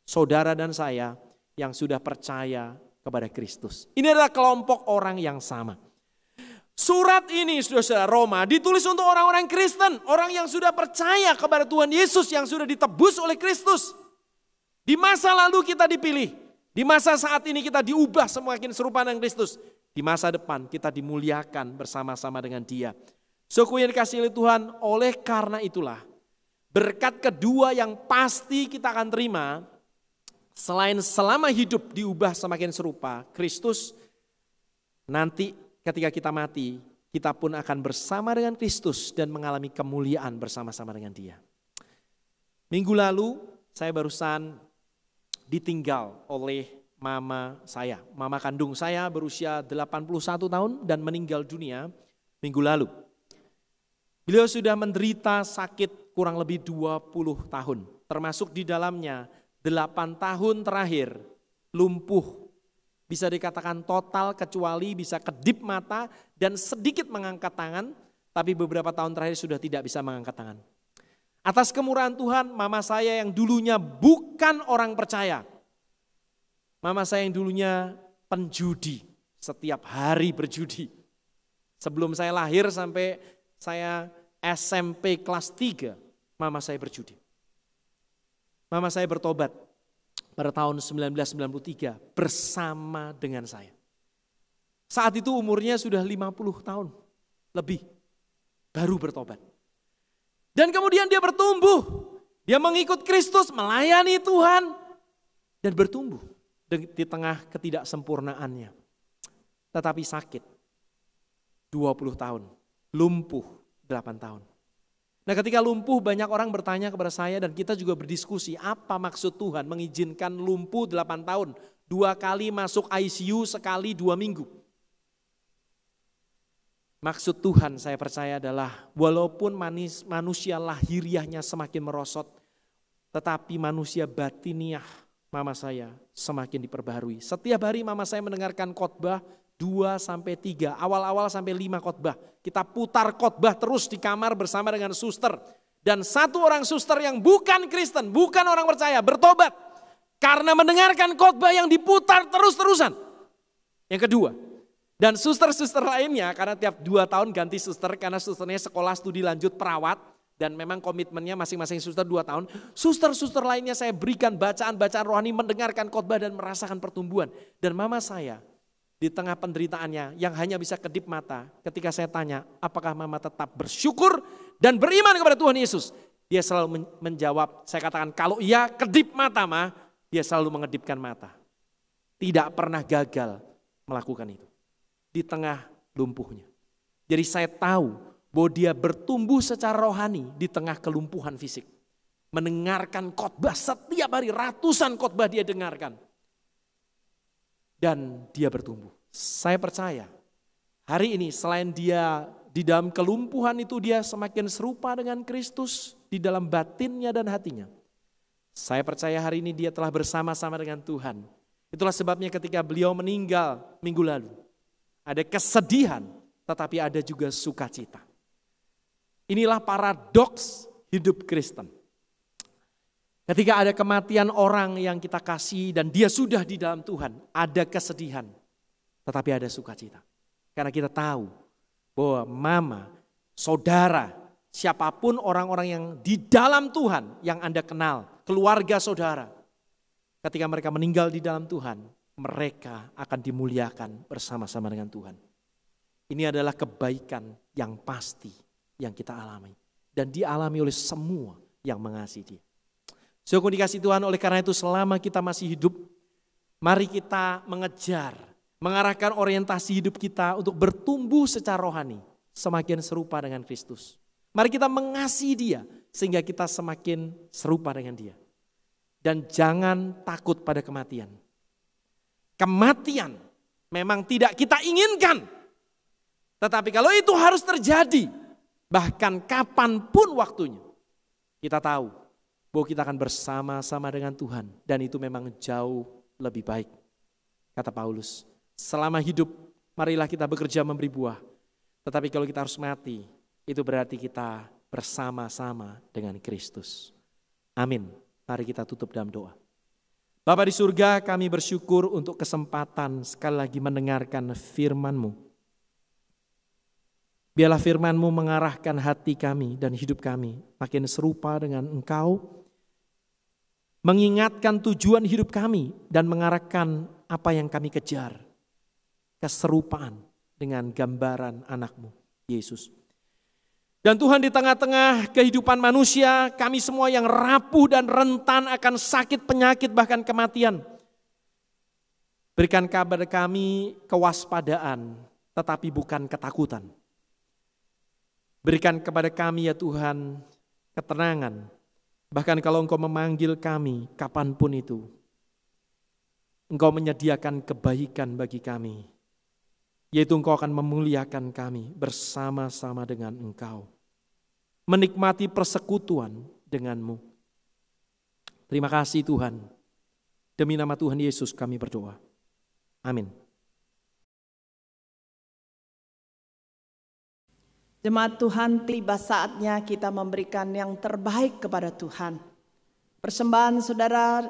saudara dan saya yang sudah percaya kepada Kristus. Ini adalah kelompok orang yang sama. Surat ini, saudara Roma, ditulis untuk orang-orang Kristen. Orang yang sudah percaya kepada Tuhan Yesus yang sudah ditebus oleh Kristus. Di masa lalu kita dipilih. Di masa saat ini kita diubah semakin serupa dengan Kristus. Di masa depan kita dimuliakan bersama-sama dengan Dia. Saudaraku yang dikasihi oleh Tuhan, oleh karena itulah berkat kedua yang pasti kita akan terima selain selama hidup diubah semakin serupa Kristus, nanti ketika kita mati kita pun akan bersama dengan Kristus dan mengalami kemuliaan bersama-sama dengan Dia. Minggu lalu saya barusan ditinggal oleh mama saya. Mama kandung saya berusia 81 tahun dan meninggal dunia minggu lalu. Beliau sudah menderita sakit kurang lebih 20 tahun. Termasuk di dalamnya 8 tahun terakhir lumpuh. Bisa dikatakan total kecuali bisa kedip mata dan sedikit mengangkat tangan. Tapi beberapa tahun terakhir sudah tidak bisa mengangkat tangan. Atas kemurahan Tuhan, mama saya yang dulunya bukan orang percaya. Mama saya yang dulunya penjudi, setiap hari berjudi. Sebelum saya lahir sampai saya SMP kelas 3, mama saya berjudi. Mama saya bertobat pada tahun 1993 bersama dengan saya. Saat itu umurnya sudah 50 tahun lebih, baru bertobat. Dan kemudian dia bertumbuh, dia mengikut Kristus, melayani Tuhan, dan bertumbuh di tengah ketidaksempurnaannya. Tetapi sakit, 20 tahun, lumpuh 8 tahun. Nah ketika lumpuh banyak orang bertanya kepada saya dan kita juga berdiskusi apa maksud Tuhan mengizinkan lumpuh 8 tahun. 2 kali masuk ICU, sekali 2 minggu. Maksud Tuhan saya percaya adalah walaupun manusia lahiriahnya semakin merosot, tetapi manusia batiniah mama saya semakin diperbaharui. Setiap hari mama saya mendengarkan khotbah 2-3, awal-awal sampai 5 khotbah. Kita putar khotbah terus di kamar bersama dengan suster. Dan satu orang suster yang bukan Kristen, bukan orang percaya, bertobat. Karena mendengarkan khotbah yang diputar terus-terusan. Yang kedua, dan suster-suster lainnya, karena tiap 2 tahun ganti suster, karena susternya sekolah studi lanjut perawat, dan memang komitmennya masing-masing suster 2 tahun. Suster-suster lainnya saya berikan bacaan-bacaan rohani, mendengarkan khotbah dan merasakan pertumbuhan. Dan mama saya di tengah penderitaannya yang hanya bisa kedip mata, ketika saya tanya apakah mama tetap bersyukur dan beriman kepada Tuhan Yesus, dia selalu menjawab, saya katakan kalau iya kedip mata mah, dia selalu mengedipkan mata. Tidak pernah gagal melakukan itu di tengah lumpuhnya. Jadi saya tahu bahwa dia bertumbuh secara rohani di tengah kelumpuhan fisik. Mendengarkan khotbah setiap hari, ratusan khotbah dia dengarkan. Dan dia bertumbuh. Saya percaya hari ini selain dia di dalam kelumpuhan itu dia semakin serupa dengan Kristus di dalam batinnya dan hatinya. Saya percaya hari ini dia telah bersama-sama dengan Tuhan. Itulah sebabnya ketika beliau meninggal minggu lalu. Ada kesedihan tetapi ada juga sukacita. Inilah paradoks hidup Kristen. Ketika ada kematian orang yang kita kasih dan dia sudah di dalam Tuhan, ada kesedihan, tetapi ada sukacita. Karena kita tahu bahwa mama, saudara, siapapun orang-orang yang di dalam Tuhan yang Anda kenal, keluarga saudara, ketika mereka meninggal di dalam Tuhan, mereka akan dimuliakan bersama-sama dengan Tuhan. Ini adalah kebaikan yang pasti yang kita alami dan dialami oleh semua yang mengasihi Dia. Saudara dikasih Tuhan, oleh karena itu selama kita masih hidup, mari kita mengarahkan orientasi hidup kita untuk bertumbuh secara rohani, semakin serupa dengan Kristus. Mari kita mengasihi Dia sehingga kita semakin serupa dengan Dia. Dan jangan takut pada kematian. Kematian memang tidak kita inginkan. Tetapi kalau itu harus terjadi, bahkan kapanpun waktunya, kita tahu bahwa kita akan bersama-sama dengan Tuhan. Dan itu memang jauh lebih baik. Kata Paulus, selama hidup marilah kita bekerja memberi buah. Tetapi kalau kita harus mati, itu berarti kita bersama-sama dengan Kristus. Amin. Mari kita tutup dalam doa. Bapa di surga, kami bersyukur untuk kesempatan sekali lagi mendengarkan firman-Mu. Biarlah firman-Mu mengarahkan hati kami dan hidup kami makin serupa dengan Engkau. Mengingatkan tujuan hidup kami dan mengarahkan apa yang kami kejar. Keserupaan dengan gambaran anak-Mu, Yesus. Dan Tuhan, di tengah-tengah kehidupan manusia, kami semua yang rapuh dan rentan akan sakit, penyakit, bahkan kematian. Berikan kepada kami kewaspadaan, tetapi bukan ketakutan. Berikan kepada kami ya Tuhan ketenangan. Bahkan kalau Engkau memanggil kami kapanpun itu, Engkau menyediakan kebaikan bagi kami. Yaitu Engkau akan memuliakan kami bersama-sama dengan Engkau. Menikmati persekutuan dengan-Mu. Terima kasih Tuhan. Demi nama Tuhan Yesus kami berdoa. Amin. Jemaat Tuhan, tiba saatnya kita memberikan yang terbaik kepada Tuhan. Persembahan saudara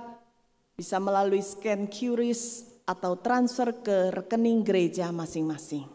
bisa melalui scan QRIS atau transfer ke rekening gereja masing-masing.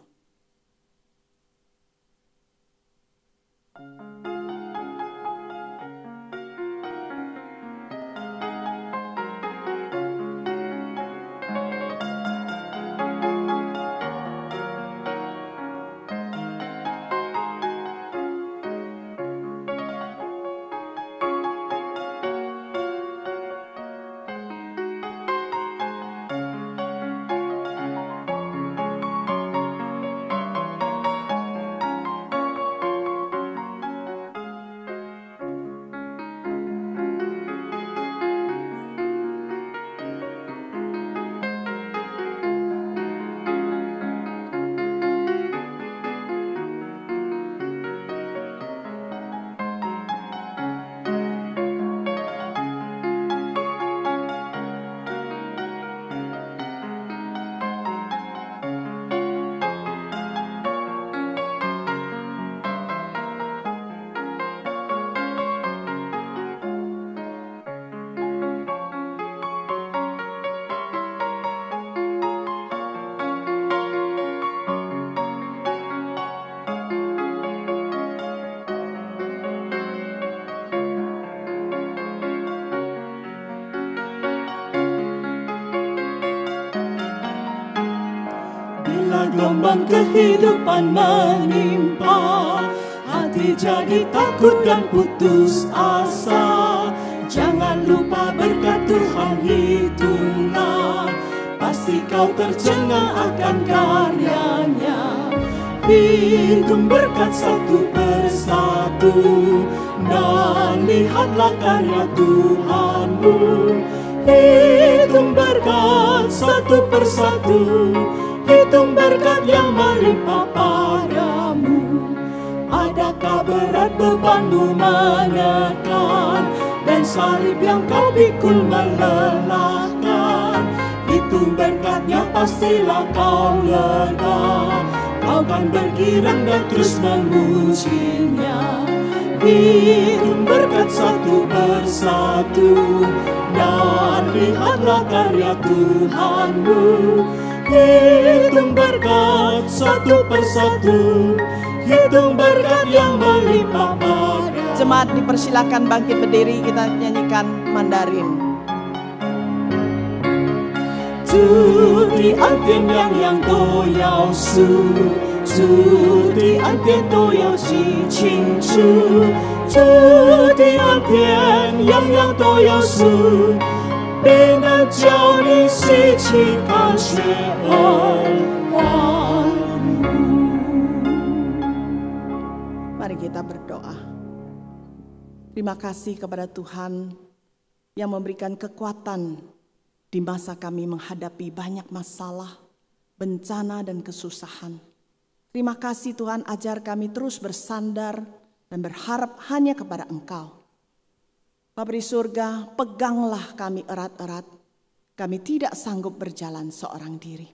Gelombang kehidupan menimpa, hati jadi takut dan putus asa. Jangan lupa berkat Tuhan hitunglah, pasti kau tercengang akan karyanya. Hitung berkat satu persatu, dan lihatlah karya Tuhanmu. Hitung berkat satu persatu, hitung berkat yang melimpah padamu. Adakah berat bebanmu menekan, dan salib yang kau pikul melelahkan? Hitung berkatnya pastilah kau lega, kau kan bergirang dan terus memujinya. Hitung berkat satu persatu, dan lihatlah karya Tuhanmu. Hitung berkat satu persatu, hitung berkat yang melimpah pada. Jemaat dipersilakan bangkit berdiri, kita nyanyikan Mandarin. 主的恩典样样都要数，主的恩典都要记清楚。主的恩典样样都有数，必能叫你吸取感谢恩欢呼。Mari kita berdoa. Terima kasih kepada Tuhan yang memberikan kekuatan di masa kami menghadapi banyak masalah, bencana dan kesusahan. Terima kasih Tuhan, ajar kami terus bersandar dan berharap hanya kepada Engkau. Bapa di surga, peganglah kami erat-erat. Kami tidak sanggup berjalan seorang diri.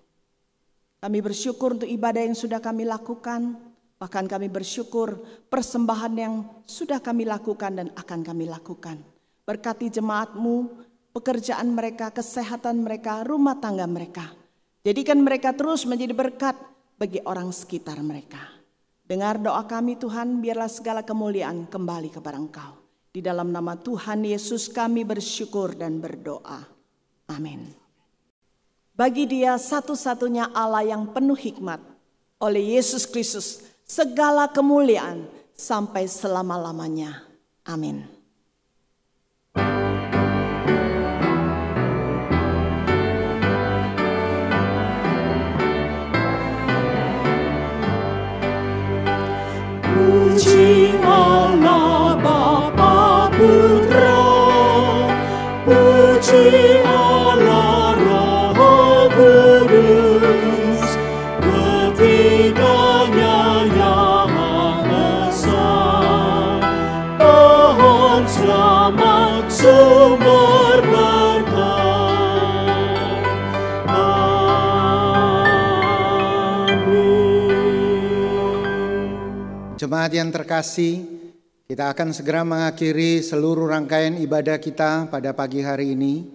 Kami bersyukur untuk ibadah yang sudah kami lakukan. Bahkan kami bersyukur persembahan yang sudah kami lakukan dan akan kami lakukan. Berkati jemaat-Mu, pekerjaan mereka, kesehatan mereka, rumah tangga mereka. Jadikan mereka terus menjadi berkat bagi orang sekitar mereka. Dengar doa kami Tuhan, biarlah segala kemuliaan kembali kepada Engkau. Di dalam nama Tuhan Yesus kami bersyukur dan berdoa. Amin. Bagi Dia satu-satunya Allah yang penuh hikmat, oleh Yesus Kristus, segala kemuliaan sampai selama-lamanya. Amin. Puji Allah Bapa Putra, puji Allah Roh Kudus, ketiganya yang esa, pohon selamat sumber berkat. Amin. Jemaat yang terkasih, kita akan segera mengakhiri seluruh rangkaian ibadah kita pada pagi hari ini.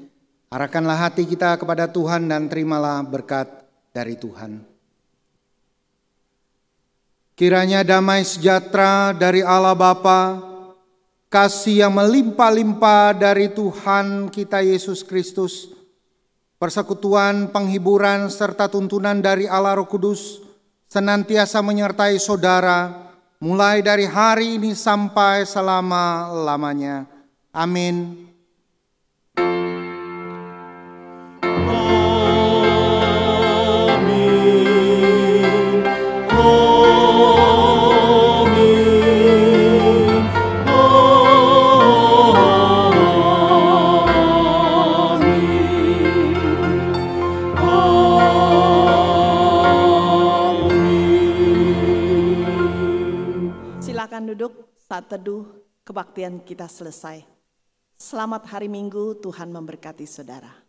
Arahkanlah hati kita kepada Tuhan dan terimalah berkat dari Tuhan. Kiranya damai sejahtera dari Allah Bapa, kasih yang melimpah-limpah dari Tuhan kita Yesus Kristus, persekutuan, penghiburan, serta tuntunan dari Allah Roh Kudus senantiasa menyertai saudara, mulai dari hari ini sampai selama-lamanya. Amin. Silakan duduk, saat teduh kebaktian kita selesai. Selamat hari Minggu, Tuhan memberkati saudara.